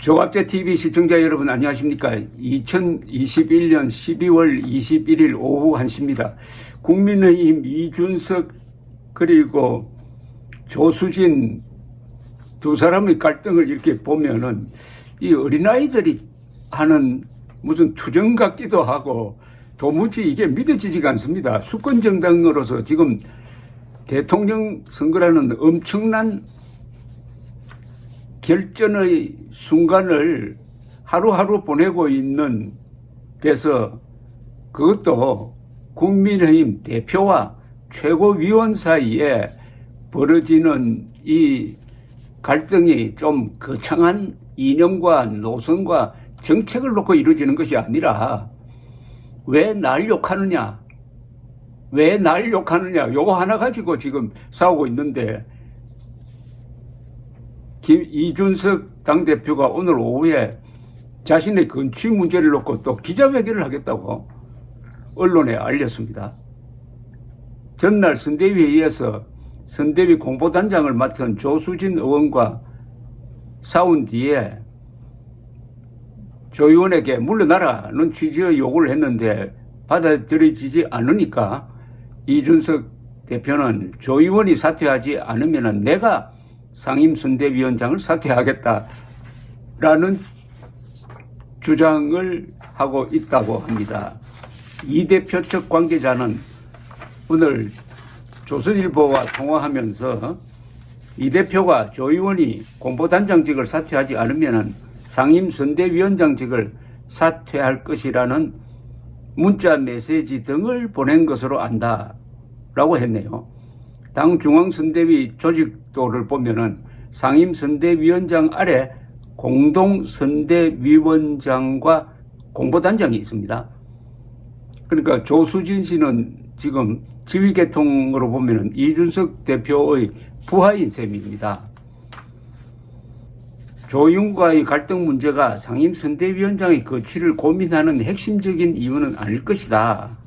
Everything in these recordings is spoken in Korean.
조갑제 TV 시청자 여러분 안녕하십니까? 2021년 12월 21일 오후 1시입니다. 국민의힘 이준석 그리고 조수진 두 사람의 갈등을 이렇게 보면은 이 어린아이들이 하는 무슨 투정 같기도 하고 도무지 이게 믿어지지가 않습니다. 수권정당으로서 지금 대통령 선거라는 엄청난 결전의 순간을 하루하루 보내고 있는 데서 그것도 국민의힘 대표와 최고위원 사이에 벌어지는 이 갈등이 좀 거창한 이념과 노선과 정책을 놓고 이루어지는 것이 아니라 왜 날 욕하느냐, 왜 날 욕하느냐 요거 하나 가지고 지금 싸우고 있는데 이준석 당대표가 오늘 오후에 자신의 건축 문제를 놓고 또 기자회견을 하겠다고 언론에 알렸습니다. 전날 선대위회의에서 선대위 공보단장을 맡은 조수진 의원과 싸운 뒤에 조 의원에게 물러나라는 취지의 요구를 했는데 받아들여지지 않으니까 이준석 대표는 조 의원이 사퇴하지 않으면 내가 상임선대위원장을 사퇴하겠다라는 주장을 하고 있다고 합니다. 이 대표 측 관계자는 오늘 조선일보와 통화하면서 이 대표가 조 의원이 공보단장직을 사퇴하지 않으면 상임선대위원장직을 사퇴할 것이라는 문자 메시지 등을 보낸 것으로 안다라고 했네요. 당 중앙선대위 조직도를 보면은 상임선대위원장 아래 공동선대위원장과 공보단장이 있습니다. 그러니까 조수진 씨는 지금 지휘계통으로 보면은 이준석 대표의 부하인 셈입니다. 조윤과의 갈등 문제가 상임선대위원장의 거취를 고민하는 핵심적인 이유는 아닐 것이다.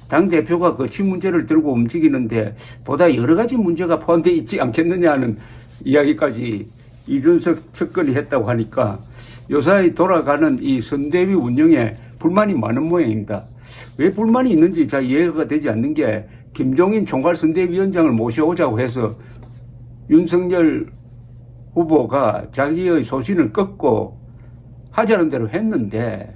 당대표가 거취 문제를 들고 움직이는데 보다 여러 가지 문제가 포함되어 있지 않겠느냐는 이야기까지 이준석 측근이 했다고 하니까 요사이 돌아가는 이 선대위 운영에 불만이 많은 모양입니다. 왜 불만이 있는지 잘 이해가 되지 않는 게 김종인 총괄선대위원장을 모셔오자고 해서 윤석열 후보가 자기의 소신을 꺾고 하자는 대로 했는데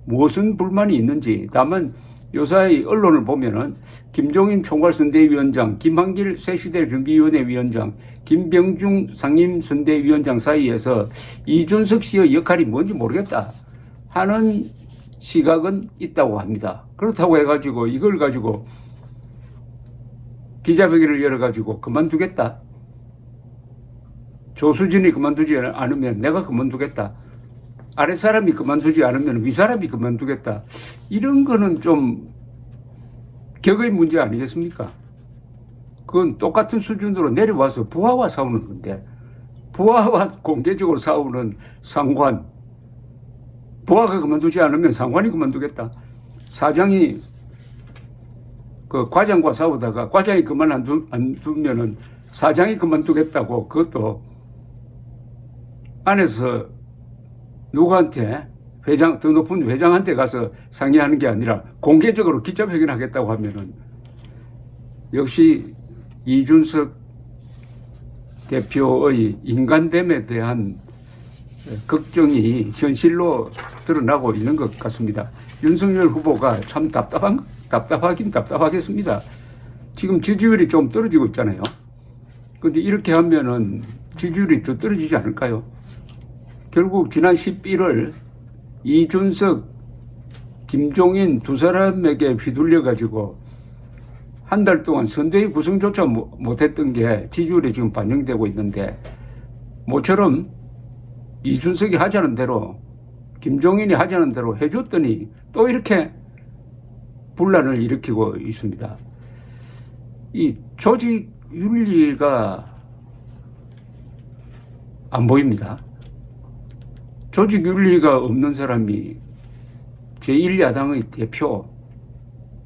무슨 불만이 있는지 다만 요사이 언론을 보면은 김종인 총괄선대위원장, 김한길 새시대준비위원회 위원장, 김병중 상임선대위원장 사이에서 이준석 씨의 역할이 뭔지 모르겠다 하는 시각은 있다고 합니다. 그렇다고 해가지고 이걸 가지고 기자회견을 열어가지고 그만두겠다. 조수진이 그만두지 않으면 내가 그만두겠다. 아랫사람이 그만두지 않으면 윗사람이 그만두겠다. 이런 거는 좀 격의 문제 아니겠습니까? 그건 똑같은 수준으로 내려와서 부하와 싸우는 건데 부하와 공개적으로 싸우는 상관, 부하가 그만두지 않으면 상관이 그만두겠다. 사장이 그 과장과 싸우다가 과장이 그만 안 두면은 사장이 그만두겠다고 그것도 안에서 누구한테 회장, 더 높은 회장한테 가서 상의하는 게 아니라 공개적으로 기자회견 하겠다고 하면은 역시 이준석 대표의 인간됨에 대한 걱정이 현실로 드러나고 있는 것 같습니다. 윤석열 후보가 참 답답하긴 답답하겠습니다. 지금 지지율이 좀 떨어지고 있잖아요. 그런데 이렇게 하면은 지지율이 더 떨어지지 않을까요? 결국 지난 11월 이준석, 김종인 두 사람에게 휘둘려가지고 한 달 동안 선대위 구성조차 못했던 게 지지율에 지금 반영되고 있는데 모처럼 이준석이 하자는 대로 김종인이 하자는 대로 해줬더니 또 이렇게 분란을 일으키고 있습니다. 이 조직 윤리가 안 보입니다. 조직 윤리가 없는 사람이 제1야당의 대표,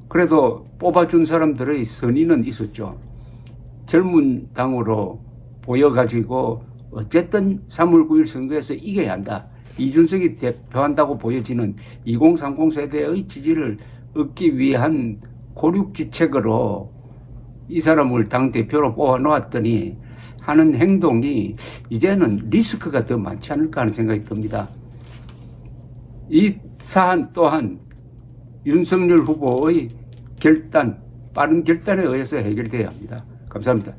그래도 뽑아준 사람들의 선의는 있었죠. 젊은 당으로 보여가지고 어쨌든 3월 9일 선거에서 이겨야 한다. 이준석이 대표한다고 보여지는 2030 세대의 지지를 얻기 위한 고륙지책으로 이 사람을 당대표로 뽑아놓았더니 하는 행동이 이제는 리스크가 더 많지 않을까 하는 생각이 듭니다. 이 사안 또한 윤석열 후보의 결단, 빠른 결단에 의해서 해결돼야 합니다. 감사합니다.